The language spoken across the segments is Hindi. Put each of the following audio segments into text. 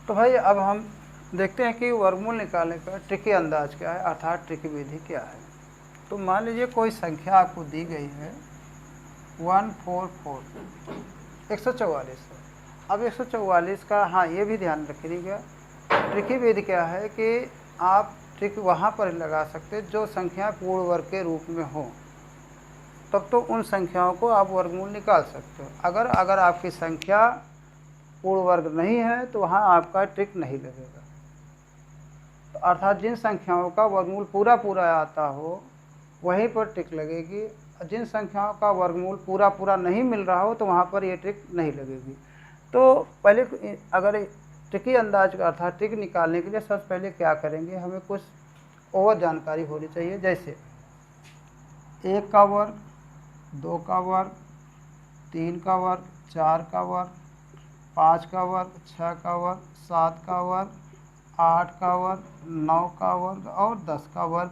तो भाई अब हम देखते हैं कि वर्गमूल निकालने का ट्रिकी अंदाज क्या है, अर्थात ट्रिकी विधि क्या है। तो मान लीजिए कोई संख्या आपको दी गई है 144 144 है। अब 144 का, हाँ ये भी ध्यान रखिएगा, ट्रिकी विधि क्या है कि आप ट्रिक वहाँ पर लगा सकते जो संख्या पूर्ण वर्ग के रूप में हो, तब तो उन संख्याओं को आप वर्गमूल निकाल सकते हो। अगर आपकी संख्या पूर्ण वर्ग नहीं है तो वहाँ आपका ट्रिक नहीं लगेगा। तो अर्थात जिन संख्याओं का वर्गमूल पूरा पूरा आता हो वहीं पर ट्रिक लगेगी, और जिन संख्याओं का वर्गमूल पूरा पूरा नहीं मिल रहा हो तो वहाँ पर ये ट्रिक नहीं लगेगी। तो पहले अगर ट्रिकी अंदाज का अर्थात ट्रिक निकालने के लिए सबसे पहले क्या करेंगे, हमें कुछ और जानकारी होनी चाहिए। जैसे 1 का वर्ग, 2 का वर्ग, 3 का वर्ग, 4 का वर्ग, 5 का वर्ग, 6 का वर्ग, 7 का वर्ग, 8 का वर्ग, 9 का वर्ग और 10 का वर्ग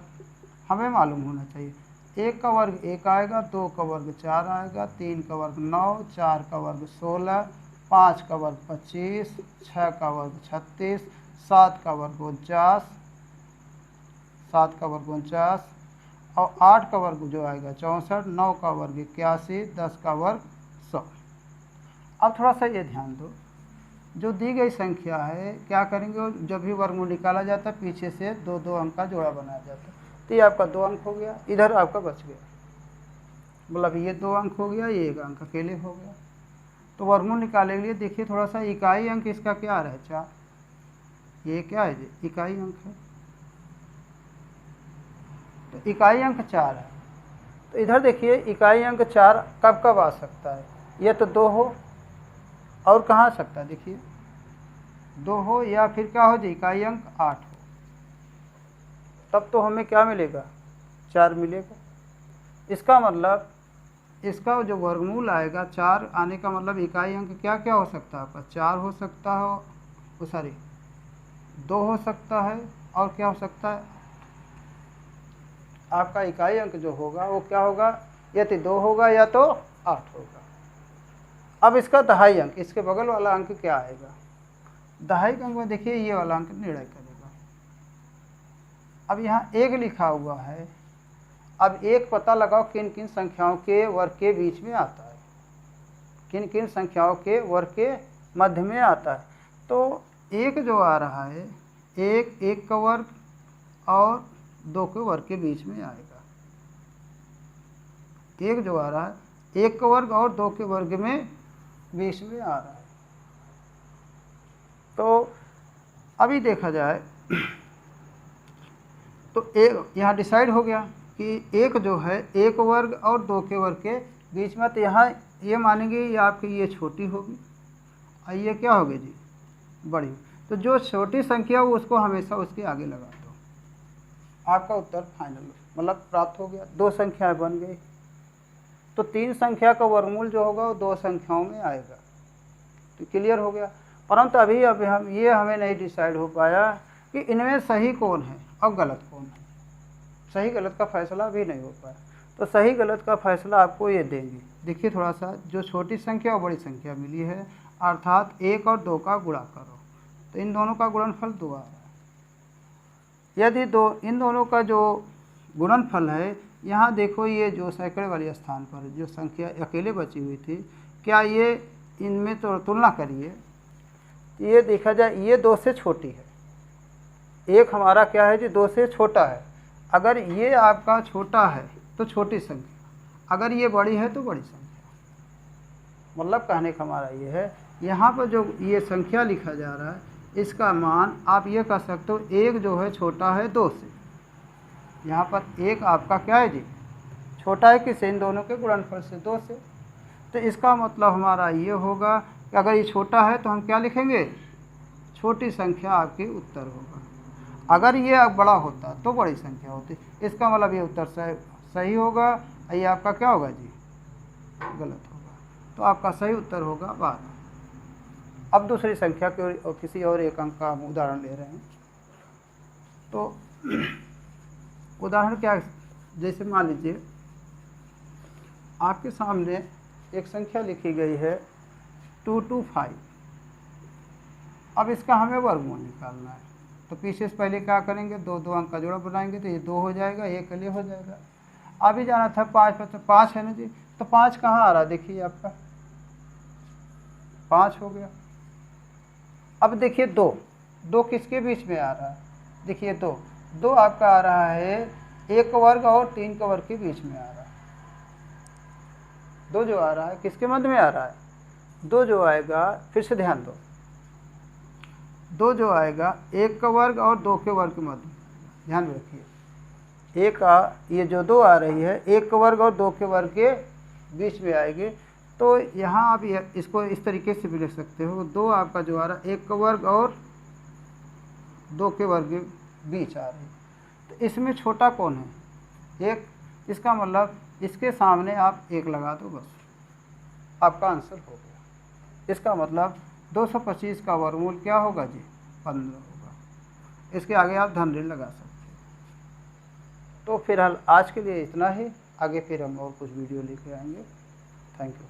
हमें मालूम होना चाहिए। 1 का वर्ग 1 आएगा, 2 का वर्ग 4 आएगा, 3 का वर्ग 9, 4 का वर्ग 16, 5 का वर्ग 25, 6 का वर्ग 36, 7 का वर्ग 49, 7 का वर्ग 49 और 8 का वर्ग जो आएगा 64, 9 का वर्ग 81, 10 का वर्ग 100। अब थोड़ा सा ये ध्यान दो, जो दी गई संख्या है क्या करेंगे, जब भी वर्गमूल निकाला जाता है पीछे से 2-2 अंक का जोड़ा बनाया जाता है। तो ये आपका 2 अंक हो गया, इधर आपका बच गया, मतलब ये 2 अंक हो गया, ये 1 अंक अकेले हो गया। तो वर्गमूल निकालने के लिए देखिए थोड़ा सा, इकाई अंक इसका क्या आ रहा है 4, ये क्या है जी इकाई अंक है, तो इकाई अंक 4 है। तो इधर देखिए इकाई अंक 4 कब कब आ सकता है, ये तो 2 हो और कहाँ आ सकता है, देखिए 2 हो या फिर क्या हो जी इकाई अंक 8 हो, तब तो हमें क्या मिलेगा 4 मिलेगा। इसका मतलब इसका जो वर्गमूल आएगा 4 आने का मतलब इकाई अंक क्या क्या हो सकता है आपका, 4 हो सकता हो, सॉरी 2 हो सकता है, और क्या हो सकता है आपका इकाई अंक जो होगा वो क्या होगा, या तो 2 होगा या तो 8 होगा। अब इसका दहाई अंक, इसके बगल वाला अंक क्या आएगा, दहाई अंक में देखिए ये वाला अंक निर्णय करेगा। अब यहाँ 1 लिखा हुआ है, अब 1 पता लगाओ किन किन संख्याओं के वर्ग के बीच में आता है, किन किन संख्याओं के वर्ग के मध्य में आता है। तो 1 जो आ रहा है 1 का वर्ग और 2 के वर्ग के बीच में आएगा। 1 जो आ रहा है 1 का वर्ग और 2 के वर्ग में बीच में आ रहा है। तो अभी देखा जाए तो 1 यहाँ डिसाइड हो गया कि 1 जो है 1 वर्ग और 2 के वर्ग के बीच में, तो यहाँ ये मानेंगे ये आपकी ये छोटी होगी और ये क्या होगी जी बड़ी। तो जो छोटी संख्या हो उसको हमेशा उसके आगे लगा दो, आपका उत्तर फाइनल मतलब प्राप्त हो गया। 2 संख्याएं बन गई, तो 3 संख्या का वर्गमूल जो होगा वो 2 संख्याओं में आएगा, तो क्लियर हो गया। परंतु अभी हम ये हमें नहीं डिसाइड हो पाया कि इनमें सही कौन है और गलत कौन है, सही गलत का फैसला भी नहीं हो पाया। तो सही गलत का फैसला आपको ये देंगे, देखिए थोड़ा सा, जो छोटी संख्या और बड़ी संख्या मिली है अर्थात 1 और 2 का गुणा करो, तो इन दोनों का गुणनफल 2 आ रहा है। यदि इन दोनों का जो गुणनफल है, यहाँ देखो ये जो सैकड़े वाले स्थान पर जो संख्या अकेले बची हुई थी, क्या ये इनमें तो तुलना करिए, ये देखा जाए ये 2 से छोटी है, 1 हमारा क्या है जी 2 से छोटा है। अगर ये आपका छोटा है तो छोटी संख्या, अगर ये बड़ी है तो बड़ी संख्या। मतलब कहने का हमारा ये है, यहाँ पर जो ये संख्या लिखा जा रहा है इसका मान आप ये कह सकते हो 1 जो है छोटा है 2 से, यहाँ पर 1 आपका क्या है जी छोटा है किससे, इन दोनों के गुणनफल से 2 से। तो इसका मतलब हमारा ये होगा कि अगर ये छोटा है तो हम क्या लिखेंगे, छोटी संख्या आपकी उत्तर होगा। अगर ये बड़ा होता तो बड़ी संख्या होती, इसका मतलब ये उत्तर सही होगा, ये आपका क्या होगा जी गलत होगा। तो आपका सही उत्तर होगा 12। अब दूसरी संख्या के और किसी और एक अंक का हम उदाहरण ले रहे हैं। तो उदाहरण क्या, जैसे मान लीजिए आपके सामने एक संख्या लिखी गई है 225, अब इसका हमें वर्गमूल निकालना है, तो पीछे से पहले क्या करेंगे, दो दो अंक का जोड़ा बनाएंगे तो ये 2 हो जाएगा, एक के लिए हो जाएगा। अभी जाना था 5 पर, तो 5 है ना जी, तो 5 कहाँ आ रहा है, देखिए आपका 5 हो गया। अब देखिए 2 किसके बीच में आ रहा है, देखिए 2 आपका आ रहा है 1 वर्ग और 3 का वर्ग के बीच में आ रहा है। 2 जो आ रहा है किसके मध्य में आ रहा है, 2 जो आएगा, फिर से ध्यान दो, 2 जो आएगा 1 का वर्ग और 2 के वर्ग के मध्य, ध्यान में रखिए। ये जो 2 आ रही है 1 का वर्ग और 2 के वर्ग के बीच में आएगी, तो यहाँ आप इसको इस तरीके से भी लिख सकते हो, 2 आपका जो आ रहा है 1 का वर्ग और 2 के वर्ग के बीच आ रही है, तो इसमें छोटा कौन है, 1, इसका मतलब इसके सामने आप 1 लगा दो, बस आपका आंसर हो गया। इसका मतलब 225 का वर्गमूल क्या होगा जी, 15 होगा। इसके आगे आप धन ऋण लगा सकते हैं। तो फिलहाल आज के लिए इतना ही, आगे फिर हम और कुछ वीडियो लेके आएंगे। Thank you.